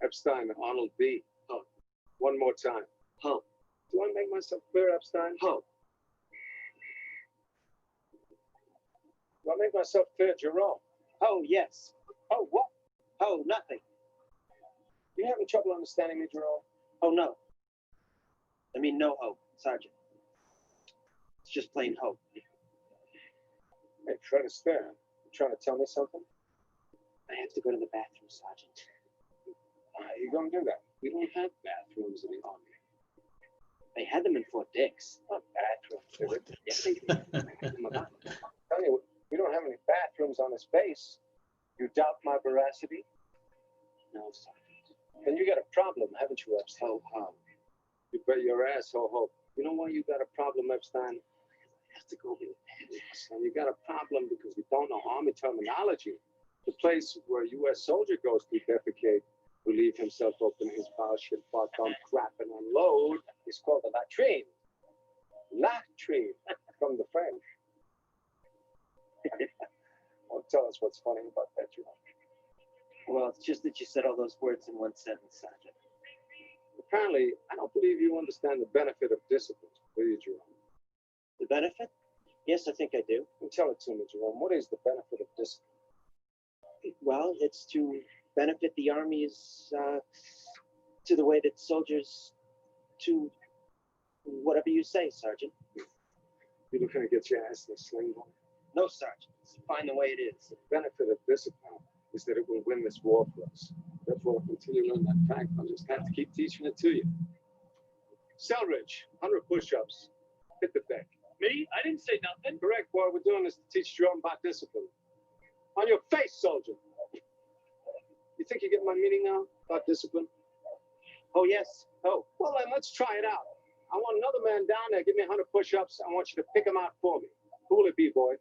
Epstein, Arnold B. Ho. One more time. Ho. Do I make myself clear, Epstein? Ho. Do I make myself clear, Jerome? Oh, yes. Oh, what? Oh, nothing. You having trouble understanding me, Jerome? Oh, no. I mean, no hope, Sergeant. It's just plain hope. Hey, Fred Astaire, you trying to tell me something? I have to go to the bathroom, Sergeant. How are you going to do that? We don't have bathrooms in the Army. They had them in Fort Dix. Not bathrooms, is it? Yes, they do. Tell you, we don't have any bathrooms on this base. You doubt my veracity? No, Sergeant. Then you got a problem, haven't you, Epstein? Ho, ho. You bet your ass, ho, ho. You know why you got a problem, Epstein? I have to go with it. And you got a problem because you don't know Army terminology. The place where a U.S. soldier goes to defecate, relieve himself, open his bowel, shit, fart, dump, crap, and unload is called a latrine. Latrine, from the French. Well, tell us what's funny about that, Jerome. Well, it's just that you said all those words in one sentence, Sergeant. Apparently, I don't believe you understand the benefit of discipline, do you, Jerome? The benefit? Yes, I think I do. And tell it to me, Jerome. What is the benefit of discipline? Well, it's to benefit the Army's, to the way that soldiers, to whatever you say, Sergeant. You're looking to get your ass in a sling ball? No, Sergeant. It's fine the way it is. The benefit of discipline is that it will win this war for us. Therefore, until you learn that fact, I'll just have to keep teaching it to you. Selridge, 100 push-ups. Hit the deck. Me? I didn't say nothing. Correct, boy. We're doing this to teach Jerome about discipline. On your face, soldier. You think you get my meaning now about discipline? Oh, yes. Oh, well, then let's try it out. I want another man down there. Give me 100 push-ups. I want you to pick them out for me. Who will it be, boy?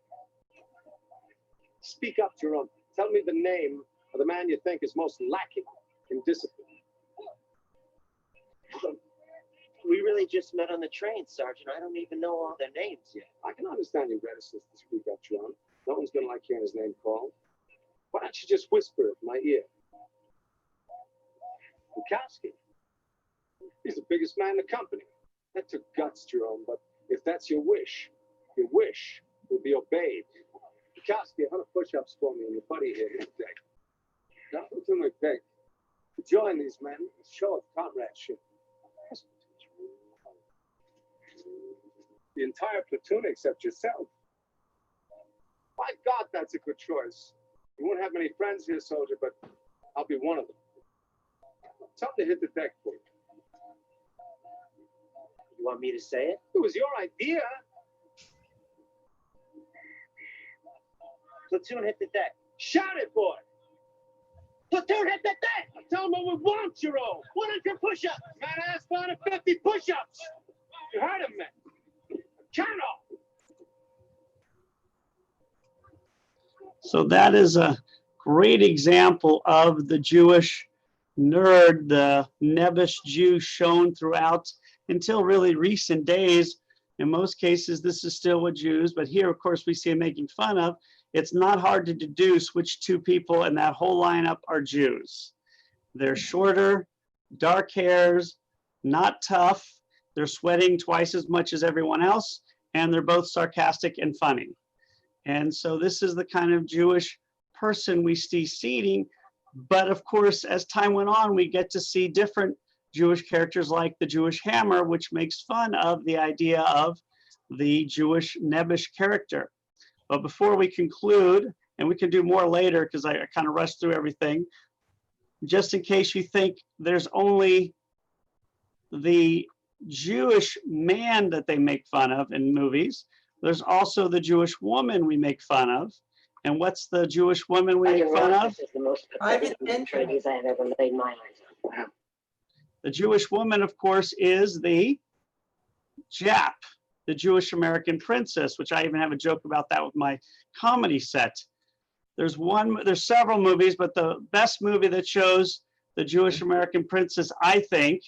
Speak up, Jerome. Tell me the name of the man you think is most lacking in discipline. We really just met on the train, Sergeant. I don't even know all their names yet. I can understand your reticence to speak up, John. No one's gonna like hearing his name called. Why don't you just whisper it in my ear? Bukowski. He's the biggest man in the company. That took guts, Jerome, but if that's your wish will be obeyed. Bukowski, 100 push-ups for me and your buddy here today. Nothing to me, Peg. To join these men, a show of comradeship. The entire platoon except yourself. My God, that's a good choice. You won't have many friends here, soldier, but I'll be one of them. Tell them to hit the deck for you. You want me to say it? It was your idea. Platoon, hit the deck. Shout it, boy. Platoon, hit the deck. Tell them what we want, Jerome. 100 push-ups. Man, ask 150 push-ups. You heard him, man. Count off. So that is a great example of the Jewish nerd, the nebbish Jew shown throughout until really recent days. In most cases, this is still what Jews, but here, of course, we see him making fun of. It's not hard to deduce which two people in that whole lineup are Jews. They're shorter, dark hairs, not tough. They're sweating twice as much as everyone else, and they're both sarcastic and funny. And so this is the kind of Jewish person we see seating. But of course, as time went on, we get to see different Jewish characters like the Jewish hammer, which makes fun of the idea of the Jewish nebbish character. But before we conclude, and we can do more later because I kind of rushed through everything, just in case you think there's only the Jewish man that they make fun of in movies, there's also the Jewish woman we make fun of. And what's the Jewish woman we make fun of? This is the most pathetic trainees I have ever laid my eyes on. The Jewish woman, of course, is the Jap, the Jewish American princess, which I even have a joke about that with my comedy set. There's several movies, but the best movie that shows the Jewish American princess, I think,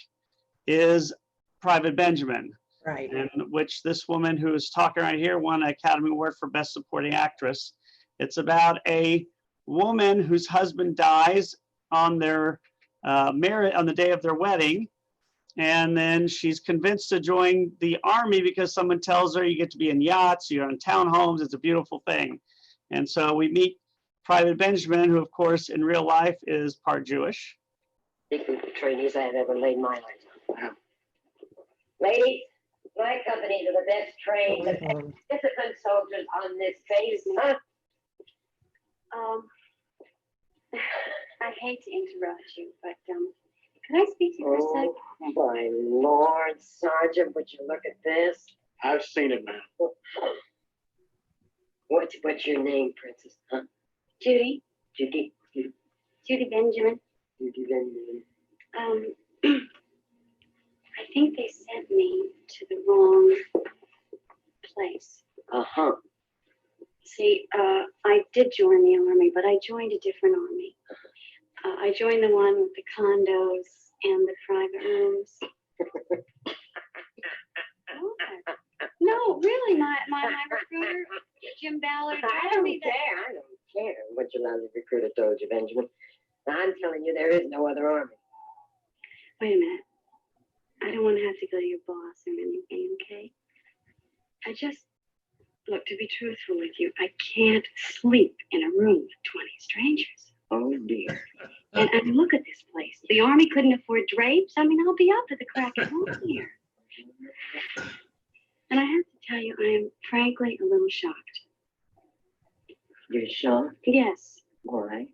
is Private Benjamin. Right. In which this woman who is talking right here won an Academy Award for Best Supporting Actress. It's about a woman whose husband dies on their on the day of their wedding, and then she's convinced to join the army because someone tells her you get to be in yachts, you're in townhomes, it's a beautiful thing. And so we meet Private Benjamin, who of course in real life is part Jewish. The trainees I have ever laid my eyes on. Ladies, my companies are the best trained and disciplined soldiers on this base, huh? I hate to interrupt you, but could I speak to you for a sec? Oh, my Lord, Sergeant, would you look at this? I've seen it, man. What's your name, Princess? Huh? Judy. Judy. Judy Benjamin. Judy Benjamin. I think they sent me to the wrong place. Uh-huh. See, I did join the army, but I joined a different army. I joined the one with the condos and the private rooms. No, really, my recruiter, Jim Ballard. I don't care what your lousy recruiter told you, Benjamin. I'm telling you, there is no other army. Wait a minute. I don't want to have to go to your boss or anything, okay? Look, to be truthful with you, I can't sleep in a room with 20 strangers. Oh, dear. And look at this place. The army couldn't afford drapes. I mean, I'll be up at the crack of dawn here. And I have to tell you, I am frankly a little shocked. You're shocked? Yes. Why?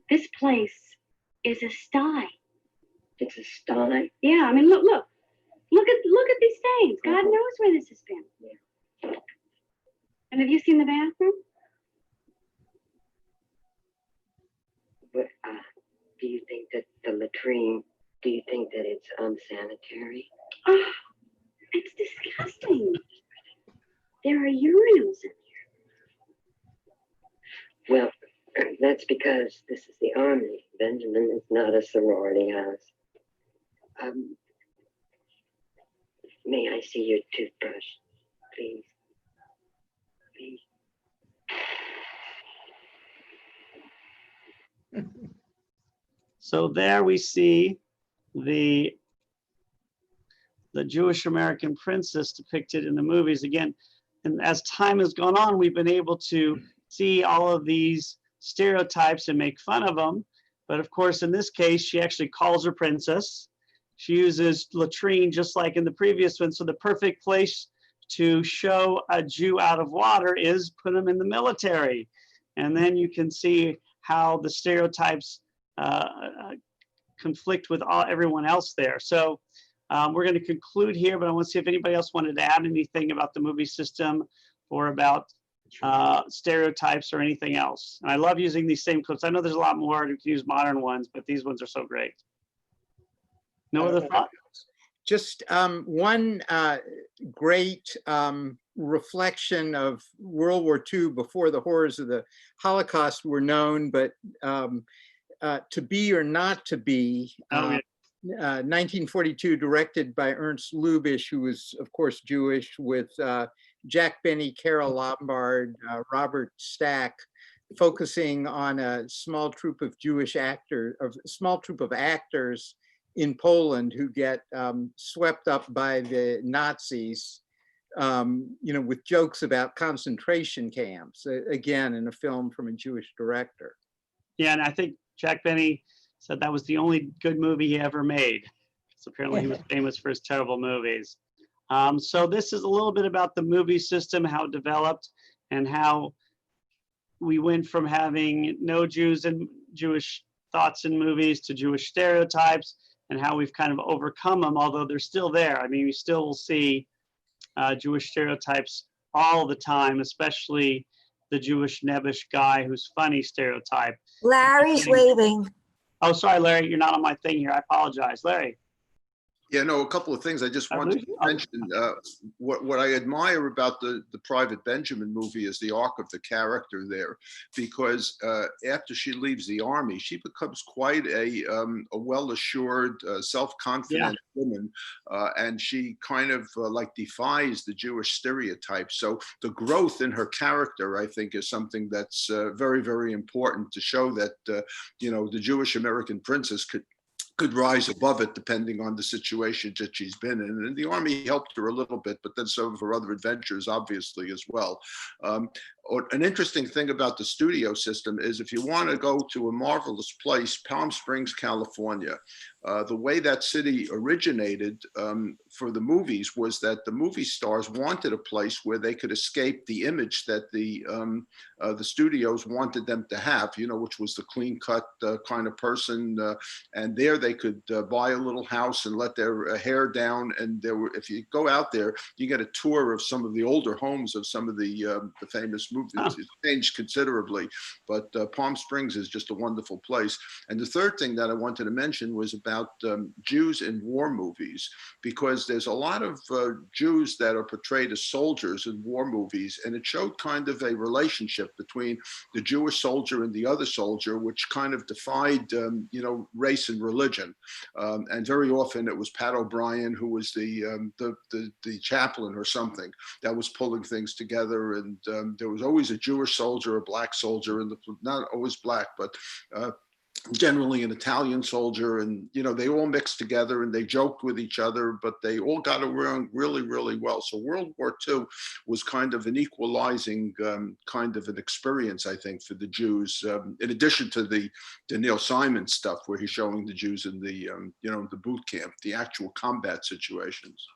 This place is a sty. It's a sty? Yeah, I mean, look at these stains. God knows where this has been. Yeah. And have you seen the bathroom? But, do you think that the latrine, do you think that it's unsanitary? Oh, it's disgusting. There are urinals in here. Well, that's because this is the army. Benjamin is not a sorority house. May I see your toothbrush, please? Please. So there we see the Jewish American princess depicted in the movies again. And as time has gone on, we've been able to see all of these stereotypes and make fun of them. But of course, in this case, she actually calls her princess. She uses latrine just like in the previous one. So the perfect place to show a Jew out of water is put him in the military. And then you can see how the stereotypes conflict with everyone else there. So we're going to conclude here, but I want to see if anybody else wanted to add anything about the movie system or about stereotypes or anything else. And I love using these same clips. I know there's a lot more. You can use modern ones, but these ones are so great. No other thoughts? Just one great reflection of World War II before the horrors of the Holocaust were known, but To Be or Not to Be, 1942, directed by Ernst Lubitsch, who was, of course, Jewish, with Jack Benny, Carol Lombard, Robert Stack, focusing on a small troupe of actors in Poland who get swept up by the Nazis, with jokes about concentration camps, again, in a film from a Jewish director. Yeah, and I think Jack Benny said that was the only good movie he ever made. So apparently he was famous for his terrible movies. So this is a little bit about the movie system, how it developed, and how we went from having no Jews and Jewish thoughts in movies to Jewish stereotypes, and how we've kind of overcome them, although they're still there. I mean, we still will see Jewish stereotypes all the time, especially the Jewish nebbish guy who's funny stereotype. Larry's waving. Oh, sorry, Larry, you're not on my thing here. I apologize. Larry. Yeah, no, a couple of things I just wanted to mention. What I admire about the Private Benjamin movie is the arc of the character there, because after she leaves the army, she becomes quite a well-assured, self-confident woman, and she kind of like defies the Jewish stereotypes. So the growth in her character, I think, is something that's very, very important to show that the Jewish American princess could rise above it depending on the situation that she's been in. And the army helped her a little bit, but then some of her other adventures, obviously, as well. An interesting thing about the studio system is if you want to go to a marvelous place, Palm Springs, California, the way that city originated for the movies was that the movie stars wanted a place where they could escape the image that the studios wanted them to have, which was the clean-cut kind of person. And there they could buy a little house and let their hair down. And if you go out there, you get a tour of some of the older homes of some of the famous movies. It's changed considerably, but Palm Springs is just a wonderful place. And the third thing that I wanted to mention was about Jews in war movies, because there's a lot of Jews that are portrayed as soldiers in war movies, and it showed kind of a relationship between the Jewish soldier and the other soldier, which kind of defied, race and religion. And very often it was Pat O'Brien, who was the chaplain or something, that was pulling things together. And there was always a Jewish soldier, a black soldier, and not always black, but generally an Italian soldier, and they all mixed together and they joked with each other, but they all got around really, really well. So World War II was kind of an equalizing kind of an experience, I think, for the Jews, in addition to the Neil Simon stuff where he's showing the Jews in the the boot camp, the actual combat situations.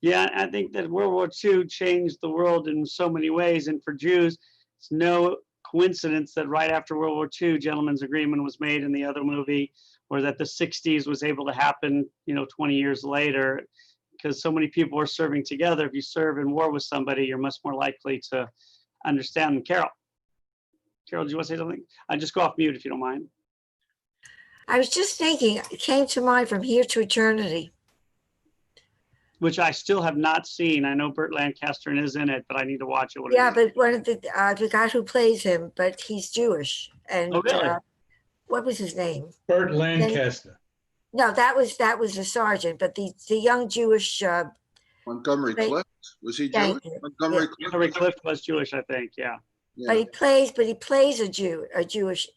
Yeah, I think that World War II changed the world in so many ways, and for Jews, it's no coincidence that right after World War II, Gentleman's Agreement was made in the other movie, or that the 60s was able to happen, 20 years later, because so many people are serving together. If you serve in war with somebody, you're much more likely to understand them. Carol, do you want to say something? I'll just go off mute if you don't mind. I was just thinking, it came to mind From Here to Eternity. Which I still have not seen. I know Burt Lancaster is in it, but I need to watch it. Yeah, but one of the guy who plays him, but he's Jewish. And oh, really? What was his name? Burt Lancaster. No, that was the sergeant, but the young Jewish Montgomery They- Clift, was he Thank Jewish? you. Montgomery Yeah. Clift. Montgomery Clift was Jewish, I think, yeah. But he plays a Jewish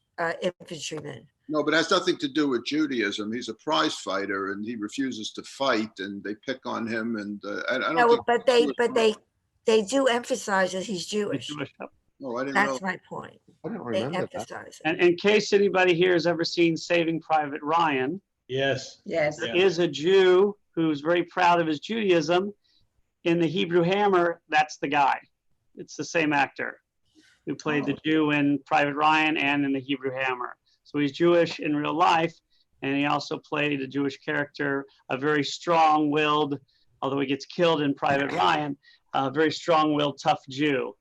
infantryman. No, but it has nothing to do with Judaism. He's a prize fighter, and he refuses to fight, and they pick on him. And I don't No, think. but they do emphasize that he's Jewish. Oh, I didn't That's know. my point. I don't They remember that. emphasize it. And in case anybody here has ever seen Saving Private Ryan, Yes. Yes. there is a Jew who's very proud of his Judaism. In the Hebrew Hammer, that's the guy. It's the same actor who played the Jew in Private Ryan and in the Hebrew Hammer. So he's Jewish in real life, and he also played a Jewish character, a very strong-willed, although he gets killed in Private Ryan, a very strong-willed, tough Jew.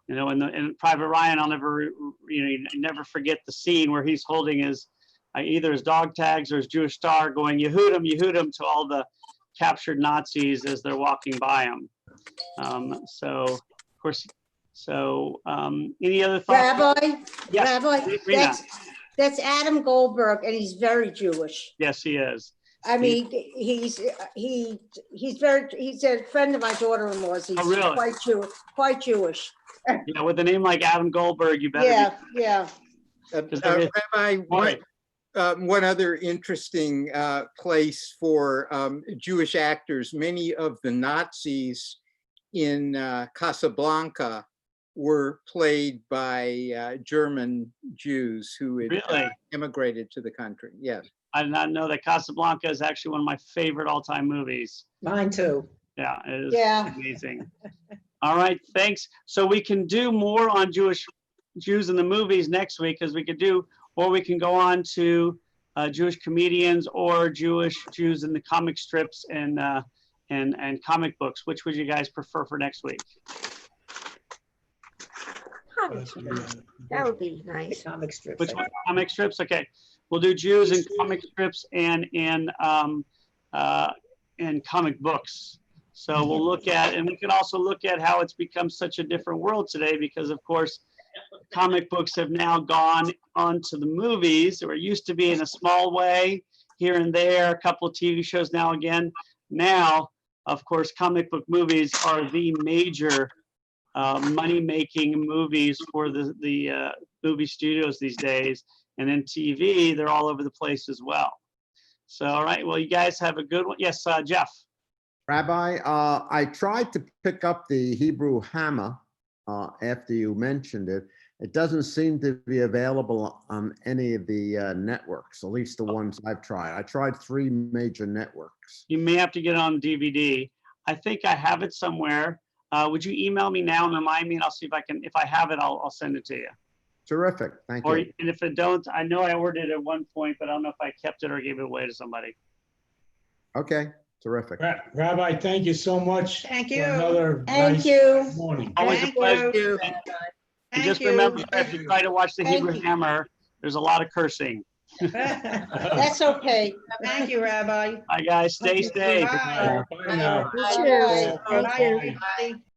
You know, in Private Ryan, I'll never, you never forget the scene where he's holding his, either his dog tags or his Jewish star, going Yehudim to all the captured Nazis as they're walking by him. So, of course, any other thoughts? Rabbi, Yes, Rabbi, Rena. that's Adam Goldberg, and he's very Jewish. Yes, he is. I mean, he's a friend of my daughter-in-law's. He's really? quite Jewish. Yeah, with a name like Adam Goldberg, you better. Yeah. Rabbi, one other interesting place for Jewish actors, many of the Nazis in Casablanca were played by German Jews who had Really? immigrated to the country. Yes. I did not know that Casablanca is actually one of my favorite all-time movies. Mine too. Yeah, it is amazing. All right, thanks. So we can do more on Jews in the movies next week, because we could do, or we can go on to Jewish comedians or Jews in the comic strips and comic books. Which would you guys prefer for next week? That would be nice. Comic strips. Which one? Comic strips? Okay. We'll do Jews in comic strips and in comic books. So we'll look at, and we can also look at how it's become such a different world today, because of course, comic books have now gone onto the movies, or it used to be in a small way here and there, a couple of TV shows now again. Now, of course, comic book movies are the major money-making movies for the movie studios these days. And in TV, they're all over the place as well. So, all right, well, you guys have a good one. Yes, Jeff. Rabbi, I tried to pick up the Hebrew Hammer after you mentioned it. It doesn't seem to be available on any of the networks, at least the ones I've tried. I tried 3 major networks. You may have to get it on DVD. I think I have it somewhere. Would you email me now and remind me, and I'll see if I can, if I have it, I'll send it to you. Terrific, thank Or, you. and if I don't, I know I ordered it at one point, but I don't know if I kept it or gave it away to somebody. Okay, terrific. Rabbi, thank you so much. Thank for you. Another Thank nice you. morning. Always a pleasure. And just remember, if you try to watch the Hebrew Hammer, there's a lot of cursing. That's okay. Thank you, Rabbi. Bye, guys. Stay safe. Bye. Bye now. Bye. Bye.